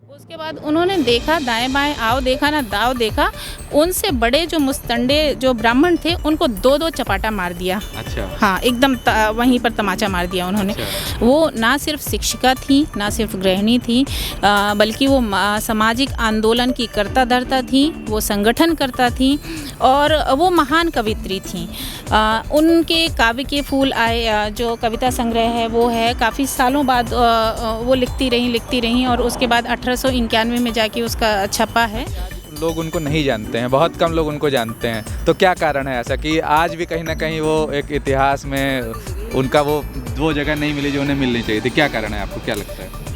उसके बाद उन्होंने देखा दाएं बाएं, आओ देखा ना दाव देखा, उनसे बड़े जो मुस्तंडे जो ब्राह्मण थे उनको दो दो चपाटा मार दिया। अच्छा। हाँ, एकदम वहीं पर तमाचा मार दिया उन्होंने। अच्छा। वो ना सिर्फ शिक्षिका थी, ना सिर्फ गृहिणी थी, बल्कि वो सामाजिक आंदोलन की कर्ता धर्ता थी, वो संगठन करता थी और वो महान कवित्री थी। उनके काव्य के फूल आए, जो कविता संग्रह है वो है, काफ़ी सालों बाद वो लिखती रहीं और उसके बाद 1891 में जाके उसका छपा है। लोग उनको नहीं जानते हैं, बहुत कम लोग उनको जानते हैं, तो क्या कारण है ऐसा कि आज भी कहीं ना कहीं वो एक इतिहास में उनका वो जगह नहीं मिली जो उन्हें मिलनी चाहिए थी? क्या कारण है, आपको क्या लगता है?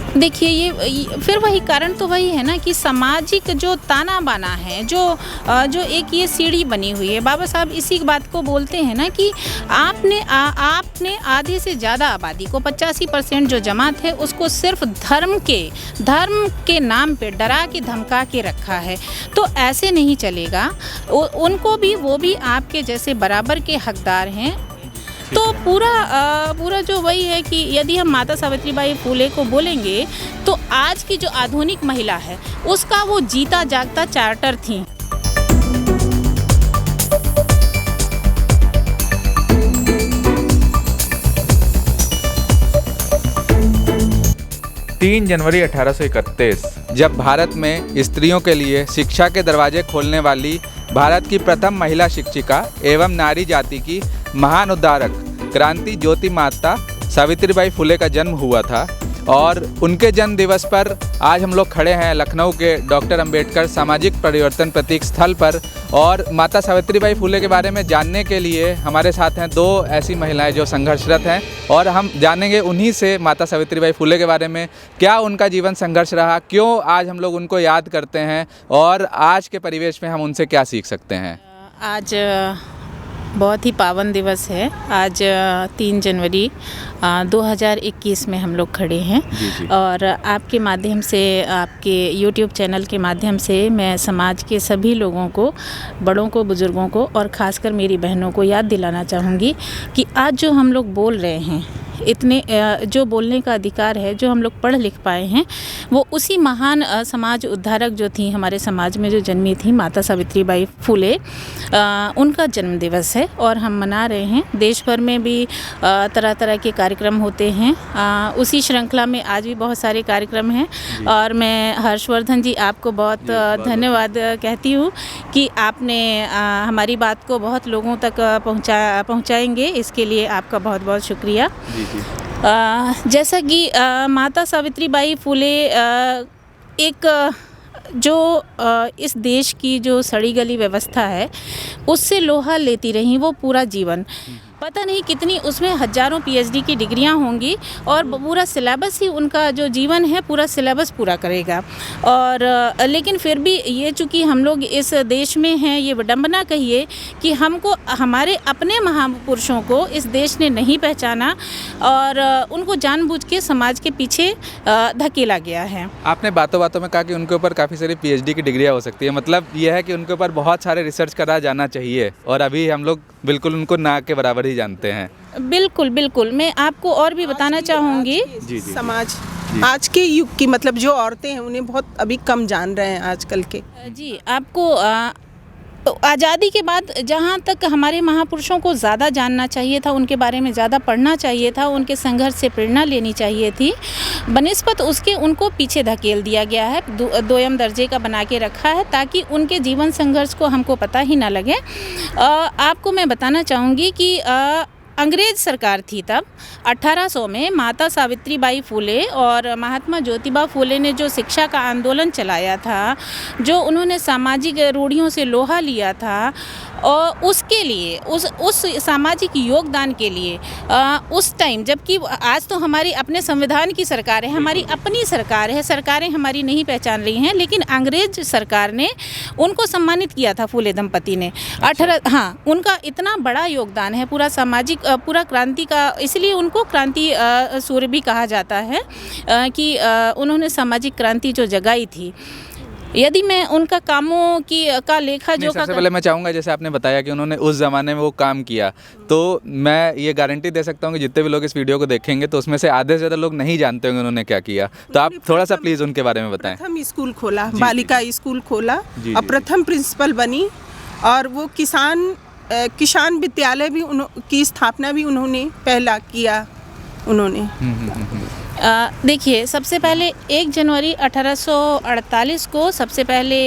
देखिए, ये फिर वही कारण तो वही है ना कि सामाजिक जो ताना बाना है, जो एक ये सीढ़ी बनी हुई है। बाबा साहब इसी बात को बोलते हैं ना कि आपने आधे से ज़्यादा आबादी को 85% जो जमात है उसको सिर्फ धर्म के नाम पे डरा के धमका के रखा है। तो ऐसे नहीं चलेगा। उनको भी, वो भी आपके जैसे बराबर के हकदार हैं। तो पूरा जो वही है कि यदि हम माता सावित्रीबाई फूले को बोलेंगे तो आज की जो आधुनिक महिला है उसका वो जीता जागता चार्टर थी। 3 जनवरी 1831 जब भारत में स्त्रियों के लिए शिक्षा के दरवाजे खोलने वाली भारत की प्रथम महिला शिक्षिका एवं नारी जाति की महान उद्धारक क्रांति ज्योति माता सावित्रीबाई फुले का जन्म हुआ था। और उनके जन्म दिवस पर आज हम लोग खड़े हैं लखनऊ के डॉक्टर अंबेडकर सामाजिक परिवर्तन प्रतीक स्थल पर। और माता सावित्रीबाई फुले के बारे में जानने के लिए हमारे साथ हैं 2 ऐसी महिलाएं जो संघर्षरत हैं, और हम जानेंगे उन्हीं से माता सावित्रीबाई फुले के बारे में, क्या उनका जीवन संघर्ष रहा, क्यों आज हम लोग उनको याद करते हैं और आज के परिवेश में हम उनसे क्या सीख सकते हैं। आज बहुत ही पावन दिवस है। आज 3 जनवरी 2021 में हम लोग खड़े हैं। जी। और आपके माध्यम से, आपके YouTube चैनल के माध्यम से मैं समाज के सभी लोगों को, बड़ों को, बुज़ुर्गों को और ख़ासकर मेरी बहनों को याद दिलाना चाहूँगी कि आज जो हम लोग बोल रहे हैं, इतने जो बोलने का अधिकार है, जो हम लोग पढ़ लिख पाए हैं, वो उसी महान समाज उद्धारक जो थी, हमारे समाज में जो जन्मी थी, माता सावित्रीबाई फुले, उनका जन्म दिवस है। और हम मना रहे हैं। देश भर में भी तरह तरह के कार्यक्रम होते हैं। उसी श्रृंखला में आज भी बहुत सारे कार्यक्रम हैं। और मैं हर्षवर्धन जी आपको बहुत धन्यवाद कहती हूँ कि आपने हमारी बात को बहुत लोगों तक पहुँचाएंगे, इसके लिए आपका बहुत बहुत शुक्रिया। जैसा कि माता सावित्रीबाई फुले एक जो इस देश की जो सड़ी गली व्यवस्था है उससे लोहा लेती रहीं वो पूरा जीवन। पता नहीं कितनी उसमें हज़ारों PhD की डिग्रियां होंगी और पूरा सिलेबस ही उनका जो जीवन है पूरा सिलेबस पूरा करेगा। और लेकिन फिर भी ये चूँकि हम लोग इस देश में हैं, ये विडंबना कहिए कि हमको हमारे अपने महापुरुषों को इस देश ने नहीं पहचाना और उनको जानबूझ के समाज के पीछे धकेला गया है। आपने बातों बातों में कहा कि उनके ऊपर काफ़ी सारी PhD की डिग्रियां हो सकती है, मतलब यह है कि उनके ऊपर बहुत सारे रिसर्च करा जाना चाहिए, और अभी हम लोग बिल्कुल उनको ना के बराबर ही जानते हैं। बिल्कुल। मैं आपको और भी बताना चाहूँगी। जी। समाज आज के युग की, मतलब जो औरतें हैं उन्हें बहुत अभी कम जान रहे हैं आजकल के। जी, आपको आज़ादी के बाद जहाँ तक हमारे महापुरुषों को ज़्यादा जानना चाहिए था, उनके बारे में ज़्यादा पढ़ना चाहिए था, उनके संघर्ष से प्रेरणा लेनी चाहिए थी, बनिस्बत उसके उनको पीछे धकेल दिया गया है, दोयम दर्जे का बना के रखा है ताकि उनके जीवन संघर्ष को हमको पता ही ना लगे। आपको मैं बताना चाहूँगी कि अंग्रेज़ सरकार थी तब 1800 में माता सावित्रीबाई फुले और महात्मा ज्योतिबा फुले ने जो शिक्षा का आंदोलन चलाया था, जो उन्होंने सामाजिक रूढ़ियों से लोहा लिया था, और उसके लिए उस सामाजिक योगदान के लिए उस टाइम, जबकि आज तो हमारी अपने संविधान की सरकार है, हमारी अपनी सरकार है, सरकारें हमारी नहीं पहचान रही हैं, लेकिन अंग्रेज सरकार ने उनको सम्मानित किया था फुले दंपति ने। उनका इतना बड़ा योगदान है पूरा सामाजिक, पूरा क्रांति का, इसलिए उनको क्रांति सूर्य भी कहा जाता है कि उन्होंने सामाजिक क्रांति जो जगाई थी। यदि मैं उनका कामों की का लेखा नहीं, जोखा सबसे पहले मैं चाहूँगा, जैसे आपने बताया कि उन्होंने उस ज़माने में वो काम किया, तो मैं ये गारंटी दे सकता हूँ कि जितने भी लोग इस वीडियो को देखेंगे तो उसमें से आधे से ज़्यादा लोग नहीं जानते होंगे उन्होंने क्या किया। तो आप थोड़ा सा प्लीज़ उनके बारे में बताएं। प्रथम स्कूल खोला, बालिका स्कूल खोला जी, और जी, प्रथम प्रिंसिपल बनी, और वो किसान विद्यालय भी की स्थापना भी उन्होंने पहला किया उन्होंने। देखिए, सबसे पहले 1 जनवरी 1848 को सबसे पहले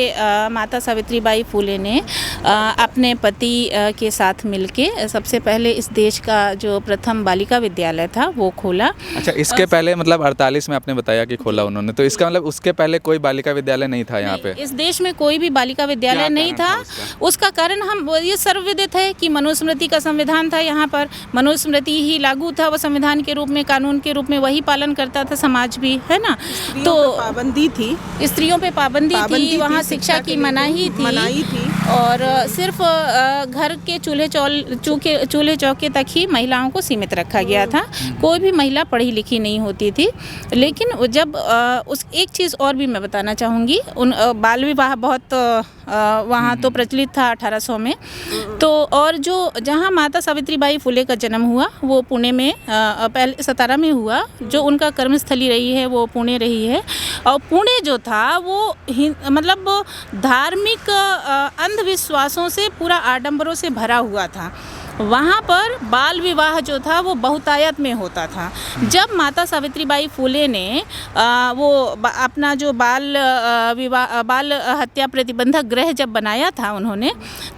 माता सावित्रीबाई फुले ने अपने पति के साथ मिलके सबसे पहले इस देश का जो प्रथम बालिका विद्यालय था वो खोला। अच्छा, इसके पहले मतलब 48 में आपने बताया कि खोला उन्होंने, तो इसका मतलब उसके पहले कोई बालिका विद्यालय नहीं था यहाँ पे? इस देश में कोई भी बालिका विद्यालय नहीं था। उसका कारण हम ये सर्वविदित है कि मनुस्मृति का संविधान था, यहाँ पर मनुस्मृति ही लागू था, वो संविधान के रूप में, कानून के रूप में वही पालन करता था समाज भी, है ना। तो पाबंदी थी, स्त्रियों पे पाबंदी थी, वहाँ शिक्षा की मनाही थी और सिर्फ घर के चूल्हे चौके तक ही महिलाओं को सीमित रखा गया था। कोई भी महिला पढ़ी लिखी नहीं होती थी। लेकिन जब उस एक चीज़ और भी मैं बताना चाहूँगी, उन बाल विवाह बहुत वहाँ तो प्रचलित था 1800 में। तो और जो जहाँ माता सावित्रीबाई फुले का जन्म हुआ वो पुणे में पहले सतारा में हुआ। जो उनका कर्मस्थली रही है वो पुणे रही है। और पुणे जो था वो मतलब धार्मिक अंधविश्वासों से पूरा आडंबरों से भरा हुआ था। वहाँ पर बाल विवाह जो था वो बहुतायत में होता था। जब माता सावित्रीबाई फुले ने अपना जो बाल हत्या प्रतिबंधक गृह जब बनाया था उन्होंने,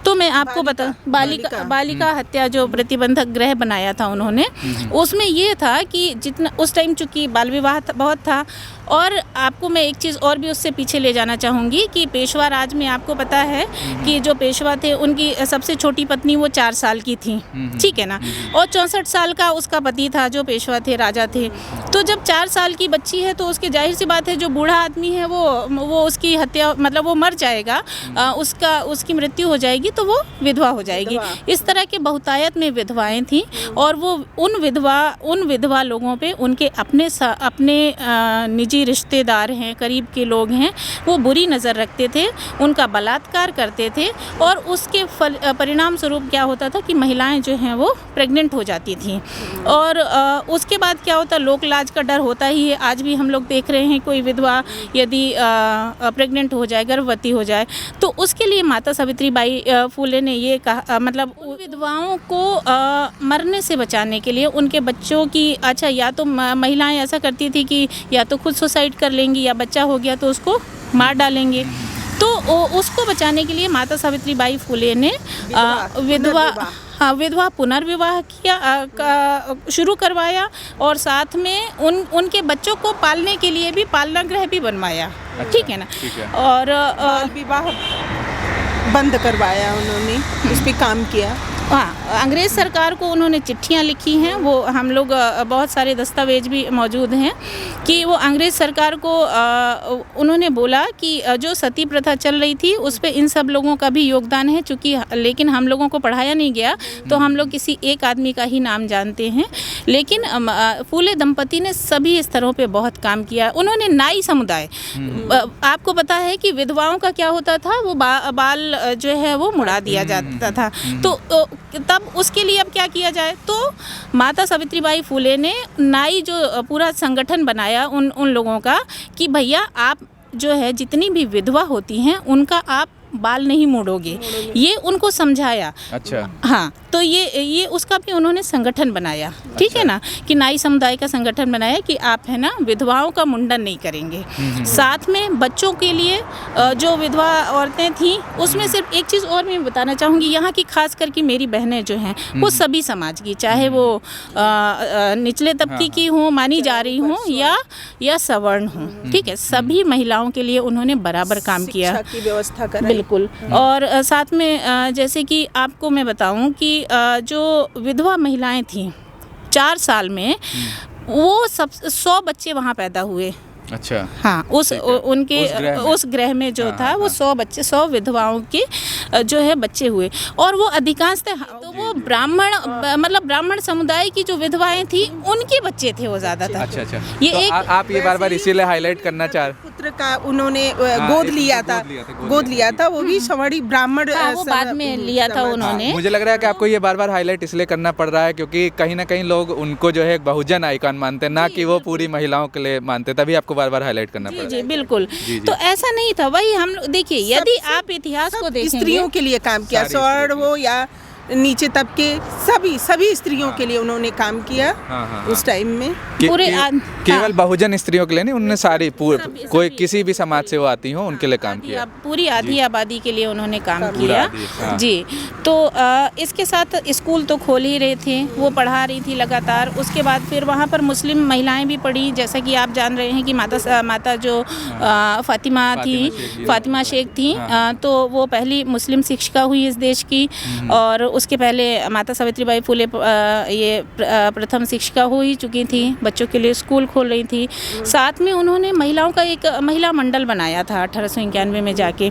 तो मैं आपको बता बालिका हत्या जो प्रतिबंधक गृह बनाया था उन्होंने, उसमें ये था कि जितना उस टाइम चूँकि बाल विवाह बहुत था। और आपको मैं एक चीज़ और भी उससे पीछे ले जाना चाहूँगी कि पेशवा राज में आपको पता है कि जो पेशवा थे उनकी सबसे छोटी पत्नी वो 4 साल की थी, ठीक है ना। और 64 साल का उसका पति था जो पेशवा थे, राजा थे। तो जब 4 साल की बच्ची है तो उसकी जाहिर सी बात है जो बूढ़ा आदमी है वो उसकी हत्या, मतलब वो मर जाएगा, उसकी मृत्यु हो जाएगी तो वो विधवा हो जाएगी। इस तरह के बहुतायत में विधवाएं थीं और वो उन विधवा लोगों पे उनके अपने निजी रिश्तेदार हैं, करीब के लोग हैं, वो बुरी नज़र रखते थे, उनका बलात्कार करते थे। और उसके परिणाम स्वरूप क्या होता था कि महिलाएं जो हैं वो प्रेग्नेंट हो जाती थीं। और उसके बाद क्या होता, लोक लाज का डर होता ही है। आज भी हम लोग देख रहे हैं कोई विधवा यदि प्रेग्नेंट हो जाए, गर्भवती हो जाए, तो उसके लिए माता सावित्रीबाई फुले ने ये कहा, मतलब विधवाओं को मरने से बचाने के लिए उनके बच्चों की, अच्छा या तो महिलाएं ऐसा करती थी कि या तो खुद सुसाइड कर लेंगी या बच्चा हो गया तो उसको मार डालेंगे। तो उसको बचाने के लिए माता सावित्रीबाई फुले ने विधवा पुनर्विवाह किया, शुरू करवाया। और साथ में उनके बच्चों को पालने के लिए भी पालना गृह भी बनवाया। अच्छा, ठीक है ना। और विवाह बंद करवाया उन्होंने, उस पर काम किया। हाँ, अंग्रेज़ सरकार को उन्होंने चिट्ठियाँ लिखी हैं, वो हम लोग बहुत सारे दस्तावेज भी मौजूद हैं कि वो अंग्रेज़ सरकार को उन्होंने बोला कि जो सती प्रथा चल रही थी उस पे इन सब लोगों का भी योगदान है, चूँकि लेकिन हम लोगों को पढ़ाया नहीं गया तो हम लोग किसी एक आदमी का ही नाम जानते हैं। लेकिन फुले दंपति ने सभी स्तरों पे बहुत काम किया। उन्होंने नाई समुदाय, आपको पता है कि विधवाओं का क्या होता था, वो बाल जो है वो मुड़ा दिया जाता था। तो तब उसके लिए अब क्या किया जाए, तो माता सावित्रीबाई फुले ने नाई जो पूरा संगठन बनाया उन लोगों का कि भैया आप जो है जितनी भी विधवा होती हैं उनका आप बाल नहीं मोड़ोगे, ये उनको समझाया। अच्छा, हाँ, तो ये उसका भी उन्होंने संगठन बनाया, ठीक अच्छा है ना, कि नाई समुदाय का संगठन बनाया कि आप है ना विधवाओं का मुंडन नहीं करेंगे। साथ में बच्चों के लिए जो विधवा औरतें थीं उसमें सिर्फ एक चीज़ और मैं बताना चाहूँगी, यहाँ की खास करके मेरी बहनें जो हैं वो सभी समाज की, चाहे वो निचले तबके की हों, मानी जा रही हों या सवर्ण हों, ठीक है, सभी महिलाओं के लिए उन्होंने बराबर काम किया, शिक्षा की व्यवस्था कराई। बिल्कुल। और साथ में जैसे कि आपको मैं बताऊं कि जो विधवा महिलाएं थीं 4 साल में वो 100 बच्चे वहाँ पैदा हुए। अच्छा, हाँ, उस गृह में जो था वो 100 विधवाओं के जो है बच्चे हुए। और वो अधिकांशतः तो वो ब्राह्मण मतलब ब्राह्मण समुदाय की जो विधवाएं थी उनके बच्चे थे वो ज़्यादातर। अच्छा अच्छा। ये तो एक आप ये बार बार इसीलिए हाईलाइट करना चाह रहे पुत्र का उन्होंने गोद लिया था वो भी सवर्णी ब्राह्मण वो बाद में लिया था उन्होंने। मुझे लग रहा है कि आपको ये बार बार हाईलाइट इसलिए करना पड़ रहा है क्योंकि कहीं ना कहीं लोग उनको जो है एक बहुजन आइकॉन मानते हैं, ना कि वो पूरी महिलाओं के लिए मानते, तभी आपको बार बार हाईलाइट करना पड़ रहा है। जी बिल्कुल। तो ऐसा नहीं था, वही हम देखिए, यदि आप इतिहास को देखेंगे, स्त्रियों के लिए काम किया, स्वर्ण हो या नीचे तबके, सभी स्त्रियों के लिए उन्होंने काम किया उस टाइम में। पूरे केवल बहुजन स्त्रियों के लिए नहीं, उन्होंने सारी कोई किसी भी समाज से वो आती हो उनके लिए काम किया। पूरी आधी आबादी के लिए उन्होंने काम किया। जी। तो इसके साथ स्कूल तो खोल ही रहे थे, वो पढ़ा रही थी लगातार। उसके बाद फिर वहाँ पर मुस्लिम महिलाएं भी पढ़ी, जैसा कि आप जान रहे हैं कि माता जो फातिमा शेख थी, तो वो पहली मुस्लिम शिक्षिका हुई इस देश की। और उसके पहले माता सावित्रीबाई फुले ये प्रथम शिक्षिका हो ही चुकी थी, बच्चों के लिए स्कूल खोल रही थी। साथ में उन्होंने महिलाओं का एक महिला मंडल बनाया था 1891 में जाके।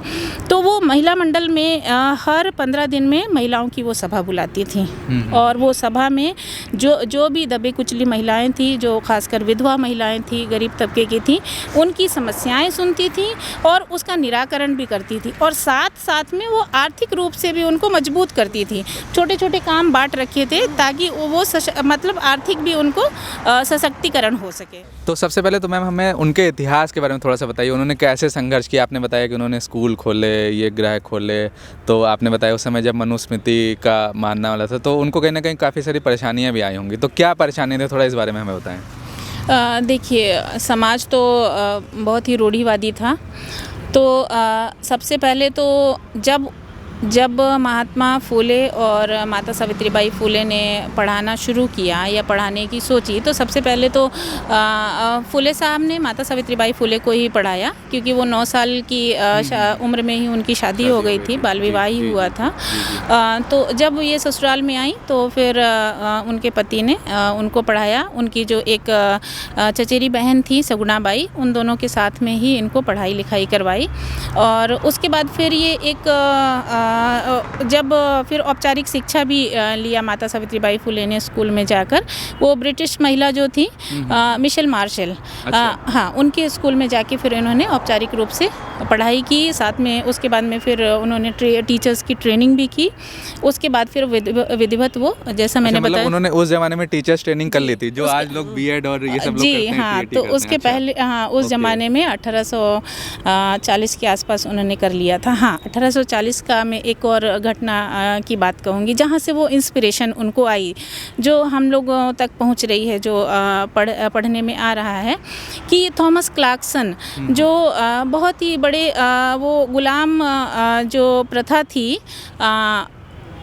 तो वो महिला मंडल में हर 15 दिन में महिलाओं की वो सभा बुलाती थी, और वो सभा में जो भी दबे कुचली महिलाएं थी, जो खासकर विधवा महिलाएं थी, गरीब तबके की थी, उनकी समस्याएं सुनती थी और उसका निराकरण भी करती थी। और साथ में वो आर्थिक रूप से भी उनको मजबूत करती थी। छोटे छोटे काम बांट रखे थे ताकि वो मतलब आर्थिक भी उनको सशक्तिकरण हो सके। तो सबसे पहले तो मैम हमें उनके इतिहास के बारे में थोड़ा सा बताइए, उन्होंने कैसे संघर्ष किया। आपने बताया कि उन्होंने स्कूल खोले, ये गृह खोले, तो आपने बताया उस समय जब मनुस्मृति का मानना वाला था, तो उनको कहीं ना कहीं काफ़ी सारी परेशानियाँ भी आई होंगी। तो क्या परेशानी थी, थोड़ा इस बारे में हमें बताएं। देखिए, समाज तो बहुत ही रूढ़िवादी था। तो सबसे पहले तो जब महात्मा फुले और माता सावित्रीबाई फुले ने पढ़ाना शुरू किया या पढ़ाने की सोची, तो सबसे पहले तो फुले साहब ने माता सावित्रीबाई फुले को ही पढ़ाया, क्योंकि वो 9 साल की उम्र में ही उनकी शादी हो गई थी, बाल विवाह ही हुआ था। तो जब ये ससुराल में आई तो फिर उनके पति ने उनको पढ़ाया। उनकी जो एक चचेरी बहन थी सगुणाबाई, उन दोनों के साथ में ही इनको पढ़ाई लिखाई करवाई। और उसके बाद फिर ये एक जब फिर औपचारिक शिक्षा भी लिया माता सावित्रीबाई फुले ने स्कूल में जाकर। वो ब्रिटिश महिला जो थी मिशेल मार्शल, हाँ, उनके स्कूल में जाके फिर इन्होंने औपचारिक रूप से पढ़ाई की। साथ में उसके बाद में फिर उन्होंने टीचर्स की ट्रेनिंग भी की। उसके बाद फिर विधिवत वो, जैसा मैंने बताया, उन्होंने उस ज़माने में टीचर्स ट्रेनिंग कर ली थी, जो आज लोग बीएड और ये सब लोग करते हैं। हाँ, तो उसके पहले, हाँ, उस ज़माने में 1840 के आसपास उन्होंने कर लिया था। हाँ, 1840 का मैं एक और घटना की बात कहूँगी, जहाँ से वो इंस्पिरेशन उनको आई, जो हम लोगों तक पहुँच रही है, जो पढ़ने में आ रहा है कि थॉमस क्लार्कसन, जो बहुत ही बड़े वो गुलाम जो प्रथा थी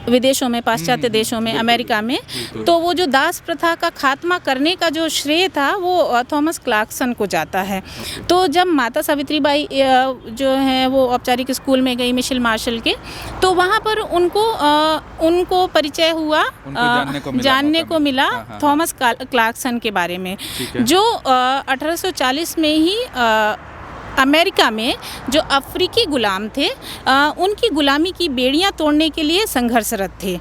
विदेशों में, पाश्चात्य देशों में, अमेरिका में, तो वो जो दास प्रथा का खात्मा करने का जो श्रेय था वो थॉमस क्लार्कसन को जाता है। तो जब माता सावित्रीबाई जो है वो औपचारिक स्कूल में गई मिशेल मार्शल के, तो वहाँ पर उनको परिचय हुआ, जानने को मिला थॉमस क्लार्कसन के बारे में, जो 1840 में ही अमेरिका में जो अफ्रीकी गुलाम थे उनकी गुलामी की बेड़ियां तोड़ने के लिए संघर्षरत थे।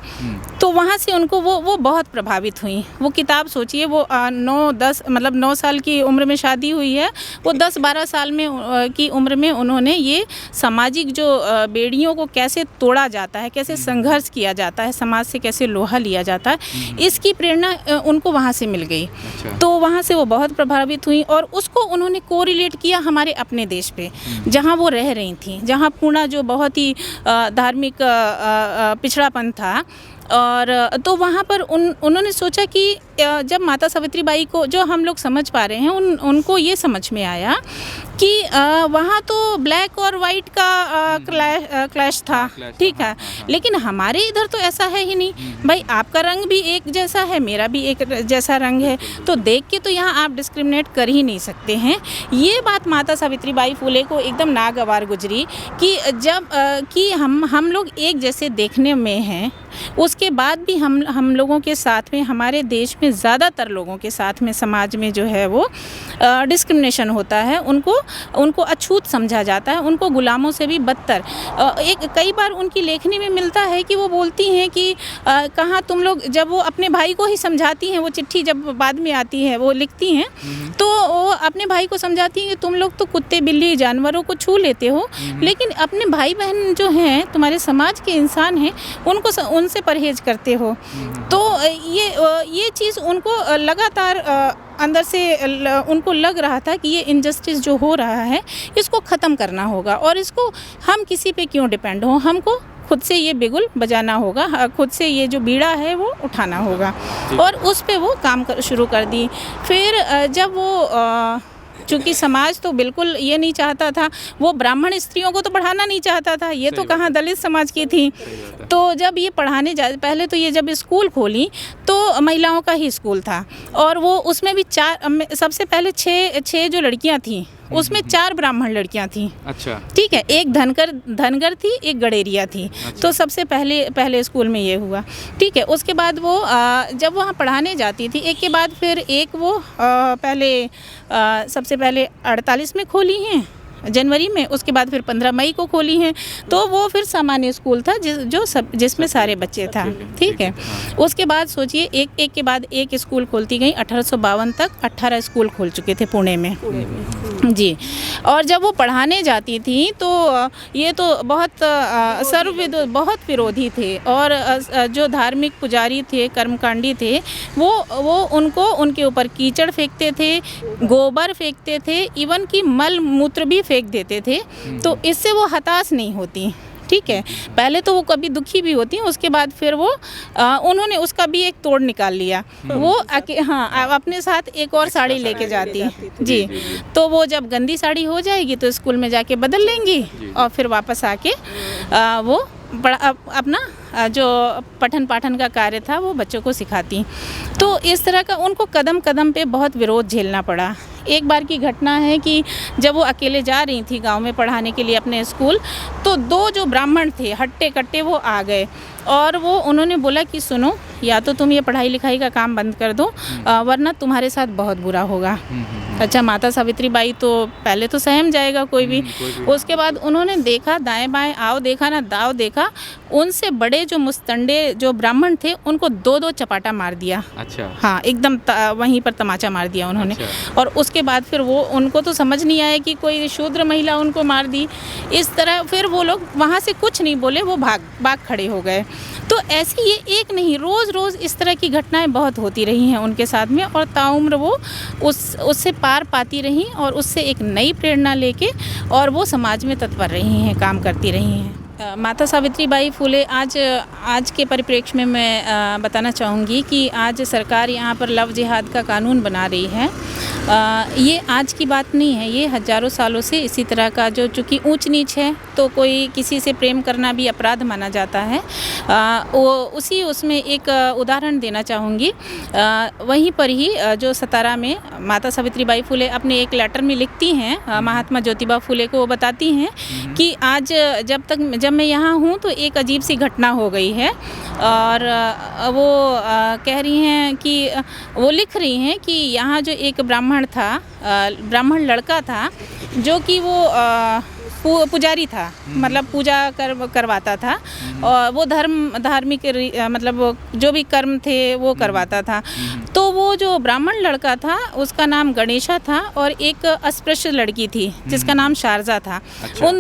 तो वहाँ से उनको वो बहुत प्रभावित हुई। वो किताब सोचिए, वो 9 साल की उम्र में शादी हुई है, वो 10-12 साल में की उम्र में उन्होंने ये सामाजिक जो बेड़ियों को कैसे तोड़ा जाता है, कैसे संघर्ष किया जाता है, समाज से कैसे लोहा लिया जाता है, इसकी प्रेरणा उनको वहाँ से मिल गई। तो वहाँ से वो बहुत प्रभावित हुई और उसको उन्होंने कोरिलेट किया हमारे अपने देश पे, जहाँ वो रह रही थी, जहाँ पूना जो बहुत ही धार्मिक पिछड़ापन था। और तो वहाँ पर उन्होंने सोचा कि जब माता सावित्रीबाई को, जो हम लोग समझ पा रहे हैं, उनको ये समझ में आया कि वहाँ तो ब्लैक और वाइट का क्लैश था, ठीक है, लेकिन हमारे इधर तो ऐसा है ही नहीं भाई। आपका रंग भी एक जैसा है, मेरा भी एक जैसा रंग है, तो देख के तो यहाँ आप डिस्क्रिमिनेट कर ही नहीं सकते हैं। ये बात माता सावित्रीबाई फुले को एकदम नागवार गुजरी कि जब कि हम लोग एक जैसे देखने में हैं, उसके बाद भी हम लोगों के साथ में, हमारे देश में ज़्यादातर लोगों के साथ में, समाज में जो है वो डिस्क्रिमिनेशन होता है। उनको अछूत समझा जाता है, उनको गुलामों से भी बदतर। कई बार उनकी लेखनी में मिलता है कि वो बोलती हैं कि कहाँ तुम लोग, जब वो अपने भाई को ही समझाती हैं, वो चिट्ठी जब बाद में आती है वो लिखती हैं तो वो अपने भाई को समझाती हैं कि तुम लोग तो कुत्ते बिल्ली जानवरों को छू लेते हो, लेकिन अपने भाई बहन जो हैं, तुम्हारे समाज के इंसान हैं, उनसे परहेज करते हो। तो ये चीज़ उनको लगातार अंदर से उनको लग रहा था कि ये इनजस्टिस जो हो रहा है इसको ख़त्म करना होगा, और इसको हम किसी पे क्यों डिपेंड हो, हमको खुद से ये बिगुल बजाना होगा, खुद से ये जो बीड़ा है वो उठाना होगा। और उस पे वो काम शुरू कर दी। फिर जब वो चूँकि समाज तो बिल्कुल ये नहीं चाहता था, वो ब्राह्मण स्त्रियों को तो पढ़ाना नहीं चाहता था, ये तो कहाँ दलित समाज की थी। तो जब ये पढ़ाने पहले तो ये जब स्कूल खोली तो महिलाओं का ही स्कूल था, और वो उसमें भी सबसे पहले छः जो लड़कियाँ थीं उसमें 4 ब्राह्मण लड़कियां थीं। अच्छा, ठीक है, एक धनगर थी, एक गडेरिया थी। अच्छा। तो सबसे पहले स्कूल में ये हुआ। ठीक है, उसके बाद वो जब वहाँ पढ़ाने जाती थी, एक के बाद फिर एक वो सबसे पहले 48 में खोली हैं जनवरी में, उसके बाद फिर 15 मई को खोली हैं। तो वो फिर सामान्य स्कूल था जिसमें सारे बच्चे था। ठीक है, उसके बाद सोचिए एक के बाद एक स्कूल खोलती गई। 1852 तक 18 स्कूल खोल चुके थे पुणे में जी। और जब वो पढ़ाने जाती थी तो ये तो बहुत बहुत विरोधी थे, और जो धार्मिक पुजारी थे, कर्मकांडी थे, वो उनके ऊपर कीचड़ फेंकते थे, गोबर फेंकते थे, इवन कि मल मूत्र भी फेंक देते थे। तो इससे वो हताश नहीं होती। ठीक है, पहले तो वो कभी दुखी भी होती हैं, उसके बाद फिर वो उन्होंने उसका भी एक तोड़ निकाल लिया। वो अपने साथ एक और साड़ी लेके जाती जी। तो वो जब गंदी साड़ी हो जाएगी तो स्कूल में जाके बदल लेंगी, और फिर वापस आके वो अपना जो पठन पाठन का कार्य था वो बच्चों को सिखाती। तो इस तरह का उनको कदम कदम पे बहुत विरोध झेलना पड़ा। एक बार की घटना है कि जब वो अकेले जा रही थी गांव में पढ़ाने के लिए अपने स्कूल, तो 2 जो ब्राह्मण थे हट्टे कट्टे वो आ गए, और उन्होंने बोला कि सुनो, या तो तुम ये पढ़ाई लिखाई का काम बंद कर दो, वरना तुम्हारे साथ बहुत बुरा होगा। अच्छा, माता सावित्री बाई तो पहले तो सहम जाएगा कोई भी। उसके बाद उन्होंने देखा दाएं बाएं, आओ देखा ना दाव देखा, उनसे बड़े जो मुस्तंडे जो ब्राह्मण थे उनको 2-2 चपाटा मार दिया। अच्छा, हाँ, एकदम वहीं पर तमाचा मार दिया उन्होंने। अच्छा। और उसके बाद फिर उनको तो समझ नहीं आया कि कोई शूद्र महिला उनको मार दी। इस तरह फिर वो लोग वहाँ से कुछ नहीं बोले, वो भाग खड़े हो गए। तो ऐसी ये एक नहीं, रोज़ इस तरह की घटनाएं बहुत होती रही हैं उनके साथ में, और ताउम्र वो उससे पार पाती रहीं, और उससे एक नई प्रेरणा लेके और वो समाज में तत्पर रही हैं, काम करती रही हैं। माता सावित्री बाई फुले आज के परिप्रेक्ष्य में मैं बताना चाहूँगी कि आज सरकार यहाँ पर लव जिहाद का कानून बना रही है। ये आज की बात नहीं है, ये हज़ारों सालों से इसी तरह का, जो चूँकि ऊंच नीच है तो कोई किसी से प्रेम करना भी अपराध माना जाता है। उसमें एक उदाहरण देना चाहूँगी। वहीं पर ही जो सतारा में माता सावित्री बाई फुले अपने एक लेटर में लिखती हैं महात्मा ज्योतिबा फुले को, वो बताती हैं कि आज जब मैं यहाँ हूँ तो एक अजीब सी घटना हो गई है। और वो कह रही हैं कि वो लिख रही हैं कि यहाँ जो एक ब्राह्मण लड़का था, जो कि वो पुजारी था, मतलब पूजा करवाता था, और वो धार्मिक मतलब जो भी कर्म थे वो करवाता था। तो वो जो ब्राह्मण लड़का था उसका नाम गणेशा था, और एक अस्पृश्य लड़की थी जिसका नाम शारजा था। अच्छा।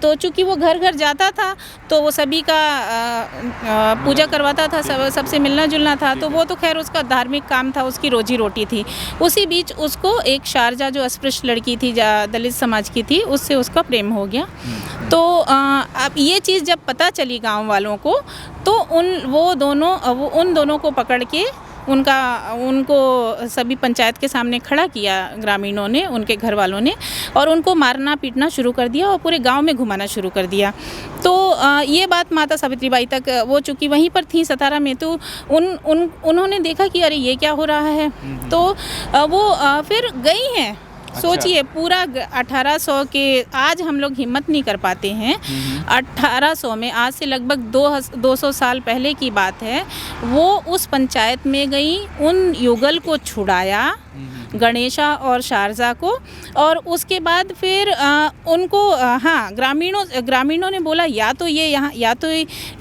तो चूँकि वो घर घर जाता था तो वो सभी का पूजा करवाता था, सबसे मिलना जुलना था, तो वो तो खैर उसका धार्मिक काम था, उसकी रोजी रोटी थी। उसी बीच उसको एक शारजा जो अस्पृश्य लड़की थी, दलित समाज की थी, उससे उसका प्रेम हो गया। तो अब ये चीज़ जब पता चली गांव वालों को, तो उन दोनों को पकड़ के उनको सभी पंचायत के सामने खड़ा किया ग्रामीणों ने, उनके घर वालों ने, और उनको मारना पीटना शुरू कर दिया और पूरे गांव में घुमाना शुरू कर दिया। तो ये बात माता सावित्री बाई तक, वो चूँकि वहीं पर थी सतारा में, तो उन्होंने देखा कि अरे ये क्या हो रहा है। तो वो फिर गई हैं सोचिए पूरा 1800 के, आज हम लोग हिम्मत नहीं कर पाते हैं। 1800 में, आज से लगभग 200 साल पहले की बात है, वो उस पंचायत में गई, उन युगल को छुड़ाया, गणेशा और शारजा को, और उसके बाद फिर उनको ग्रामीणों ने बोला या तो ये यहाँ, या तो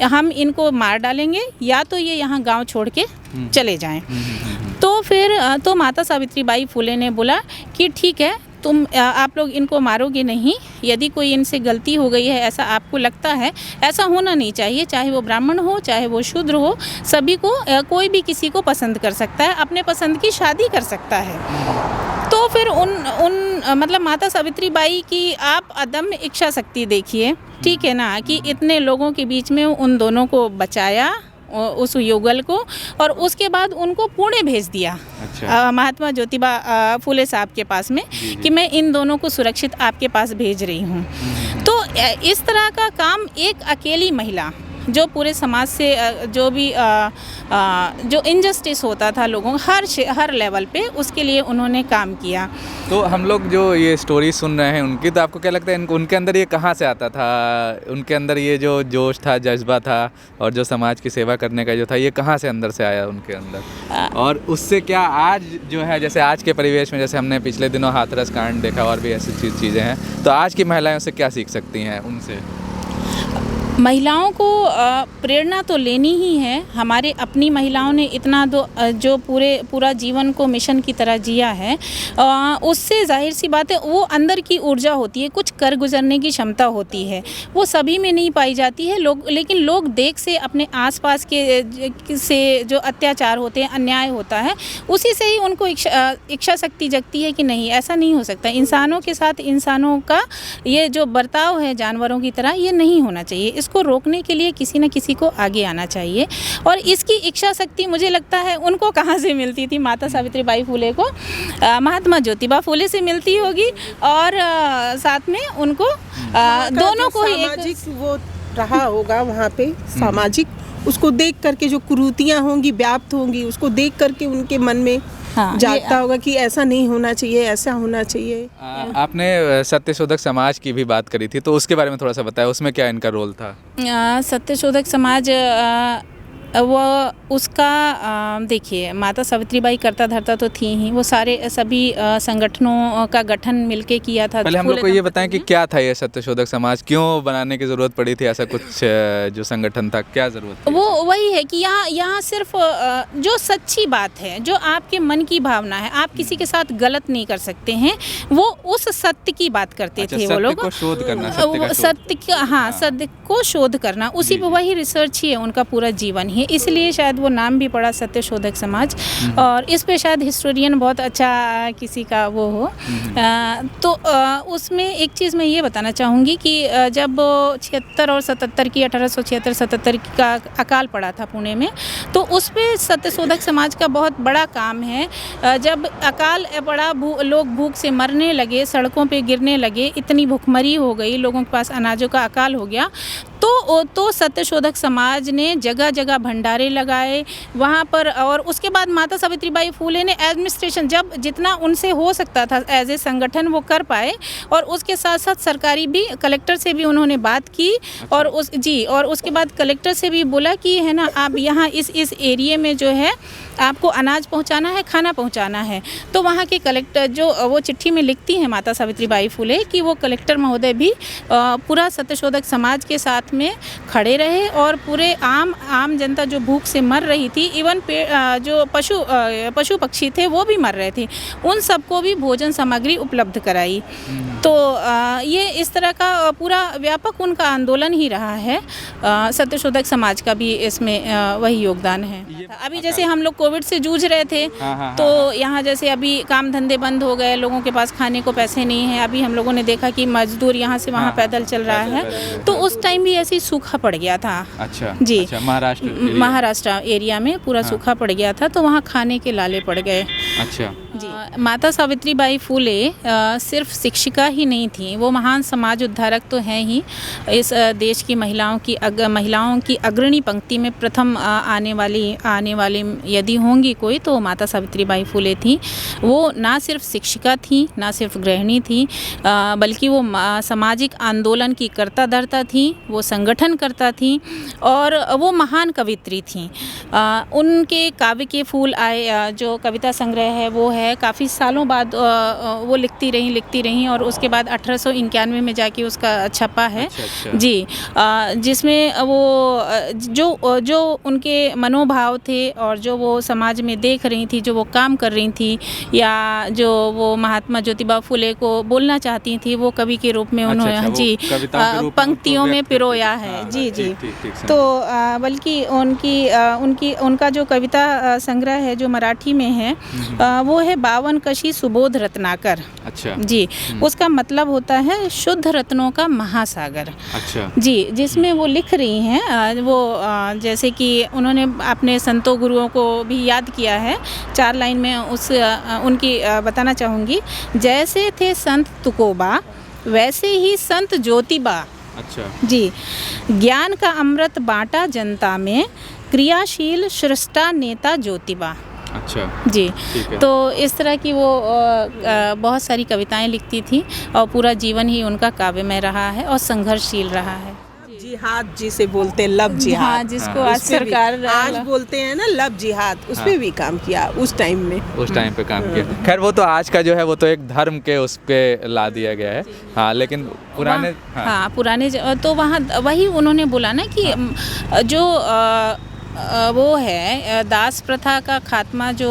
हम इनको मार डालेंगे, या तो ये यहाँ गांव छोड़ के चले जाएं। तो फिर तो माता सावित्रीबाई फुले ने बोला कि ठीक है, आप लोग इनको मारोगे नहीं, यदि कोई इनसे गलती हो गई है, ऐसा आपको लगता है, ऐसा होना नहीं चाहिए, चाहे वो ब्राह्मण हो, चाहे वो शूद्र हो, सभी को, कोई भी किसी को पसंद कर सकता है, अपने पसंद की शादी कर सकता है। तो फिर मतलब माता सावित्रीबाई की आप अदम्य इच्छा शक्ति देखिए, ठीक है ना, कि इतने लोगों के बीच में उन दोनों को बचाया, उस युगल को, और उसके बाद उनको पुणे भेज दिया। अच्छा। महात्मा ज्योतिबा फुले साहब के पास में, कि मैं इन दोनों को सुरक्षित आपके पास भेज रही हूँ। तो इस तरह का काम एक अकेली महिला, जो पूरे समाज से जो भी जो इनजस्टिस होता था लोगों हर लेवल पे, उसके लिए उन्होंने काम किया। तो हम लोग जो ये स्टोरी सुन रहे हैं उनकी, तो आपको क्या लगता है उनके अंदर ये कहाँ से आता था? उनके अंदर ये जो जोश था, जज्बा था, और जो समाज की सेवा करने का जो था, ये कहाँ से अंदर से आया उनके अंदर? और उससे क्या आज जो है, जैसे आज के परिवेश में, जैसे हमने पिछले दिनों हाथरस कांड देखा, और भी ऐसी चीज़ें हैं, तो आज की महिलाएं उससे क्या सीख सकती हैं उनसे? महिलाओं को प्रेरणा तो लेनी ही है। हमारे अपनी महिलाओं ने इतना जो पूरा जीवन को मिशन की तरह जिया है, उससे जाहिर सी बात है वो अंदर की ऊर्जा होती है, कुछ कर गुजरने की क्षमता होती है, वो सभी में नहीं पाई जाती है। लेकिन लोग देख से, अपने आसपास के से जो अत्याचार होते हैं, अन्याय होता है, उसी से ही उनको इच्छा शक्ति जगती है कि नहीं, ऐसा नहीं हो सकता। इंसानों के साथ इंसानों का ये जो बर्ताव है जानवरों की तरह, ये नहीं होना चाहिए। इसको रोकने के लिए किसी न किसी को आगे आना चाहिए। और इसकी इच्छा शक्ति मुझे लगता है उनको कहाँ से मिलती थी, माता सावित्रीबाई फुले को महात्मा ज्योतिबा फुले से मिलती होगी, और साथ में उनको दोनों को ही सामाजिक वो रहा होगा वहाँ पे, सामाजिक, उसको देख करके जो कुरीतियाँ होंगी, व्याप्त होंगी, उसको देख करके उनके मन में जागता होगा कि ऐसा नहीं होना चाहिए, ऐसा होना चाहिए। आपने सत्यशोधक समाज की भी बात करी थी, तो उसके बारे में थोड़ा सा बताया, उसमें क्या इनका रोल था? सत्यशोधक समाज वो उसका देखिए, माता सावित्रीबाई करता धरता तो थी ही, वो सभी संगठनों का गठन मिलके किया था। पहले हम लोग को ये बताएं कि क्या था ये सत्यशोधक समाज, क्यों बनाने की ज़रूरत पड़ी थी, ऐसा कुछ जो संगठन था, क्या ज़रूरत थी? वो वही है कि यहाँ सिर्फ जो सच्ची बात है, जो आपके मन की भावना है, आप किसी के साथ गलत नहीं कर सकते हैं, वो उस सत्य की बात करते थे। वो लोग शोध करना, सत्य को शोध करना, उसी पे वही रिसर्च ही है उनका पूरा जीवन ही, इसलिए शायद वो नाम भी पड़ा सत्यशोधक समाज। और इस पे शायद हिस्टोरियन बहुत अच्छा किसी का वो हो। तो उसमें एक चीज़ मैं ये बताना चाहूँगी कि जब 76 और 77 की 1876-77 का अकाल पड़ा था पुणे में, तो उस पे सत्यशोधक समाज का बहुत बड़ा काम है। जब अकाल पड़ा, लोग भूख से मरने लगे, सड़कों पे गिरने लगे, इतनी भूखमरी हो गई, लोगों के पास अनाजों का अकाल हो गया, तो सत्यशोधक समाज ने जगह जगह भंडारे लगाए वहाँ पर। और उसके बाद माता सावित्रीबाई फुले ने एडमिनिस्ट्रेशन, जब जितना उनसे हो सकता था एज ए संगठन, वो कर पाए। और उसके साथ साथ सरकारी भी, कलेक्टर से भी उन्होंने बात की, और और उसके बाद कलेक्टर से भी बोला कि है ना, आप यहाँ इस एरिया में जो है आपको अनाज पहुंचाना है, खाना पहुंचाना है। तो वहाँ के कलेक्टर जो वो चिट्ठी में लिखती हैं माता सावित्रीबाई फुले, कि वो कलेक्टर महोदय भी पूरा सत्यशोधक समाज के साथ में खड़े रहे, और पूरे आम जनता जो भूख से मर रही थी, इवन जो पशु पक्षी थे वो भी मर रहे थे, उन सबको भी भोजन सामग्री उपलब्ध कराई। तो ये इस तरह का पूरा व्यापक उनका आंदोलन ही रहा है। सत्यशोधक समाज का भी इसमें वही योगदान है। अभी जैसे हम लोग कोविड से जूझ रहे थे, तो यहाँ जैसे अभी काम धंधे बंद हो गए, लोगों के पास खाने को पैसे नहीं है। अभी हम लोगों ने देखा कि मजदूर यहाँ से वहाँ पैदल चल रहा है, तो उस टाइम भी ऐसे ही सूखा पड़ गया था। अच्छा जी, अच्छा, महाराष्ट्र एरिया में पूरा सूखा पड़ गया था, तो वहाँ खाने के लाले पड़ गए। अच्छा जी, माता सावित्रीबाई फूले सिर्फ शिक्षिका ही नहीं थी, वो महान समाज उद्धारक तो हैं ही। इस देश की महिलाओं की अग्रणी पंक्ति में प्रथम आने वाली यदि होंगी कोई तो माता सावित्रीबाई फूले थी। वो ना सिर्फ शिक्षिका थी, ना सिर्फ गृहिणी थी, बल्कि वो सामाजिक आंदोलन की कर्ता धर्ता थी, वो संगठन करता थी और वो महान कवित्री थी। उनके काव्य के फूल आए जो कविता संग्रह है वो है, काफ़ी सालों बाद वो लिखती रहीं और उसके बाद 1891 में जाके उसका छपा है। अच्छा। जी, जिसमें वो जो उनके मनोभाव थे और जो वो समाज में देख रही थी, जो वो काम कर रही थी या जो वो महात्मा ज्योतिबा फुले को बोलना चाहती थी, वो कवि के रूप में उन्होंने जी पंक्तियों में पिरोया है। जी जी। तो बल्कि उनका जो कविता संग्रह है जो मराठी में है वो है 52 कशी सुबोध रत्नाकर। अच्छा जी, उसका मतलब होता है शुद्ध रत्नों का महासागर। अच्छा जी, जिसमें वो लिख रही हैं वो जैसे कि उन्होंने अपने संतों गुरुओं को भी याद किया है। 4 लाइन में उनकी बताना चाहूँगी। जैसे थे संत तुकोबा वैसे ही संत ज्योतिबा। अच्छा जी, ज्ञान का अमृत बांटा जनता में, क्रियाशील सृष्टा नेता ज्योतिबा। अच्छा जी, तो इस तरह की वो बहुत सारी कविताएं लिखती थी और पूरा जीवन ही उनका काव्यमय रहा है और संघर्षशील रहा है। जिहाद जिसे बोलते हैं, लब जिहाद, हाँ, जिसको आज सरकार आज बोलते हैं ना लब जिहाद, उस पे भी काम किया उस टाइम पे काम किया। खैर वो तो आज का जो है वो तो एक धर्म के उस पे ला दिया गया है। हाँ, लेकिन पुराने पुराने तो वहाँ वही उन्होंने बोला ना कि जो वो है दास प्रथा का खात्मा, जो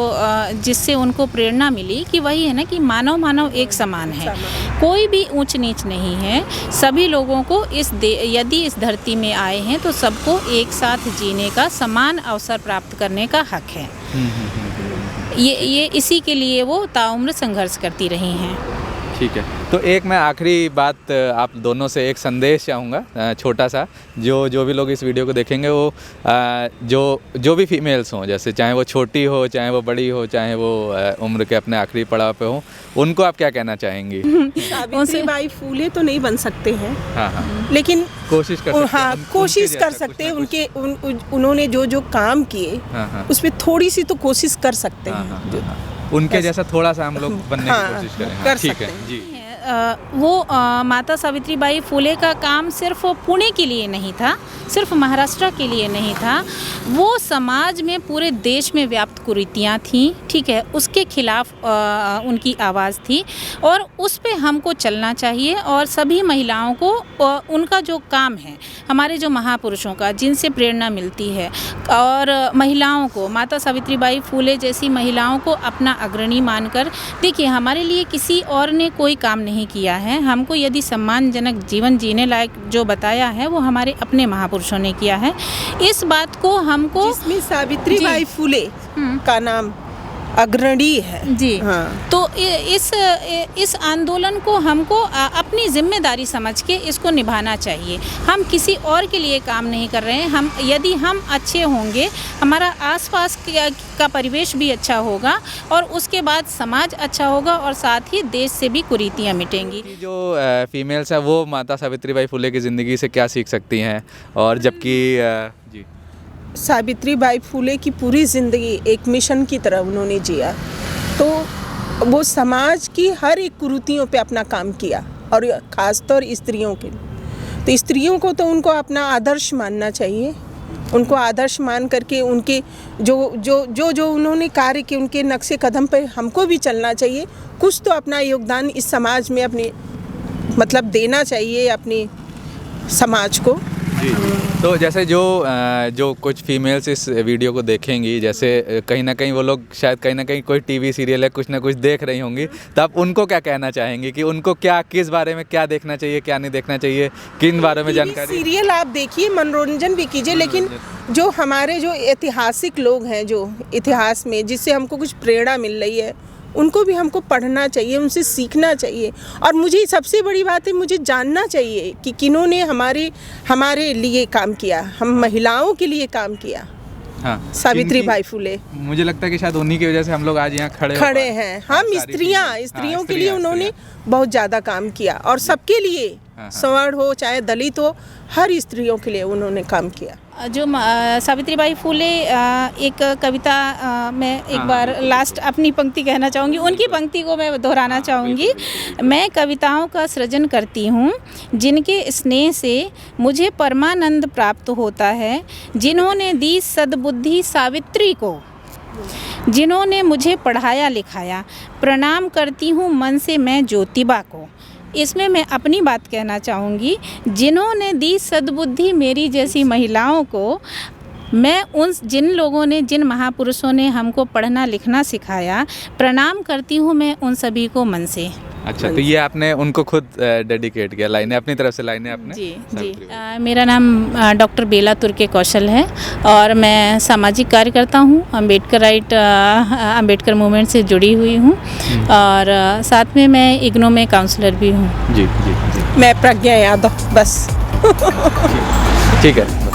जिससे उनको प्रेरणा मिली कि वही है ना कि मानव एक समान है, कोई भी ऊंच नीच नहीं है। सभी लोगों को यदि इस धरती में आए हैं तो सबको एक साथ जीने का समान अवसर प्राप्त करने का हक है। ये इसी के लिए वो ताउम्र संघर्ष करती रही हैं। ठीक है, तो एक मैं आखिरी बात आप दोनों से एक संदेश चाहूँगा छोटा सा, जो भी लोग इस वीडियो को देखेंगे वो जो भी फीमेल्स हों, जैसे चाहे वो छोटी हो, चाहे वो बड़ी हो, चाहे वो उम्र के अपने आखिरी पड़ाव पे हो, उनको आप क्या कहना चाहेंगी? सावित्रीबाई फूले तो नहीं बन सकते हैं, हाँ, लेकिन कोशिश कर सकते हैं। कोशिश कर सकते हैं। उन्होंने जो काम किए उस पर थोड़ी सी तो कोशिश कर सकते हैं। उनके जैसा थोड़ा सा हम लोग बनने की कोशिश करें। ठीक है जी। वो माता सावित्रीबाई फूले का काम सिर्फ पुणे के लिए नहीं था, सिर्फ महाराष्ट्र के लिए नहीं था, वो समाज में पूरे देश में व्याप्त कुरीतियाँ थीं, ठीक है, उसके खिलाफ उनकी आवाज़ थी और उस पे हमको चलना चाहिए। और सभी महिलाओं को उनका जो काम है, हमारे जो महापुरुषों का जिनसे प्रेरणा मिलती है, और महिलाओं को, माता सावित्रीबाई फूले जैसी महिलाओं को अपना अग्रणी मानकर, देखिए हमारे लिए किसी और ने कोई काम नहीं किया है। हमको यदि सम्मानजनक जीवन जीने लायक जो बताया है वो हमारे अपने महापुरुषों ने किया है। इस बात को हमको, जिसमें सावित्रीबाई फूले का नाम अग्रणी है जी, हाँ। तो इस आंदोलन को हमको अपनी जिम्मेदारी समझ के इसको निभाना चाहिए। हम किसी और के लिए काम नहीं कर रहे हैं। यदि हम अच्छे होंगे, हमारा आसपास का परिवेश भी अच्छा होगा और उसके बाद समाज अच्छा होगा और साथ ही देश से भी कुरीतियाँ मिटेंगी। जो फीमेल्स है वो माता सावित्रीबाई फुले की ज़िंदगी से क्या सीख सकती हैं? और जबकि जी, सावित्रीबाई फूले की पूरी ज़िंदगी एक मिशन की तरह उन्होंने जिया, तो वो समाज की हर एक कुरीतियों पे अपना काम किया और ख़ासतौर स्त्रियों के। तो स्त्रियों को तो उनको अपना आदर्श मानना चाहिए। उनको आदर्श मान करके उनके जो उन्होंने कार्य किए, उनके नक्शे कदम पे हमको भी चलना चाहिए। कुछ तो अपना योगदान इस समाज में अपने मतलब देना चाहिए अपने समाज को। तो जैसे जो कुछ फीमेल्स इस वीडियो को देखेंगी, जैसे कहीं ना कहीं वो लोग शायद कहीं ना कहीं कोई टीवी सीरियल है कुछ ना कुछ देख रही होंगी, तो आप उनको क्या कहना चाहेंगी कि उनको किस बारे में क्या देखना चाहिए, क्या नहीं देखना चाहिए, किन बारे में जानकारी? सीरियल आप देखिए, मनोरंजन भी कीजिए, लेकिन जो हमारे जो ऐतिहासिक लोग हैं, जो इतिहास में जिससे हमको कुछ प्रेरणा मिल रही है, उनको भी हमको पढ़ना चाहिए, उनसे सीखना चाहिए। और मुझे सबसे बड़ी बात है, मुझे जानना चाहिए कि किन्होंने हमारे लिए काम किया, हम महिलाओं के लिए काम किया। हाँ, सावित्रीबाई फुले। मुझे लगता है कि शायद उन्हीं की वजह से हम लोग आज यहाँ खड़े हैं। हाँ, स्त्रियों के लिए उन्होंने बहुत ज़्यादा काम किया और सबके लिए, सवर्ण हो चाहे दलित हो, हर स्त्रियों के लिए उन्होंने काम किया। जो सावित्रीबाई फुले एक कविता मैं एक बार लास्ट अपनी पंक्ति कहना चाहूँगी, उनकी पंक्ति को मैं दोहराना चाहूँगी। मैं कविताओं का सृजन करती हूँ जिनके स्नेह से मुझे परमानंद प्राप्त होता है, जिन्होंने दी सद्बुद्धि सावित्री को, जिन्होंने मुझे पढ़ाया लिखाया, प्रणाम करती हूँ मन से मैं ज्योतिबा को। इसमें मैं अपनी बात कहना चाहूँगी, जिन्होंने दी सद्बुद्धि मेरी जैसी महिलाओं को, मैं जिन लोगों ने, जिन महापुरुषों ने हमको पढ़ना लिखना सिखाया, प्रणाम करती हूँ मैं उन सभी को मन से। अच्छा, तो ये आपने उनको खुद डेडिकेट किया, लाइनें अपनी तरफ से लाइनें आपने? जी। मेरा नाम डॉक्टर बेला तुर्के कौशल है और मैं सामाजिक कार्यकर्ता हूँ, अम्बेडकर मूवमेंट से जुड़ी हुई हूँ और साथ में मैं इग्नो में काउंसलर भी हूँ। जी। मैं प्रज्ञा यादव, बस। ठीक है।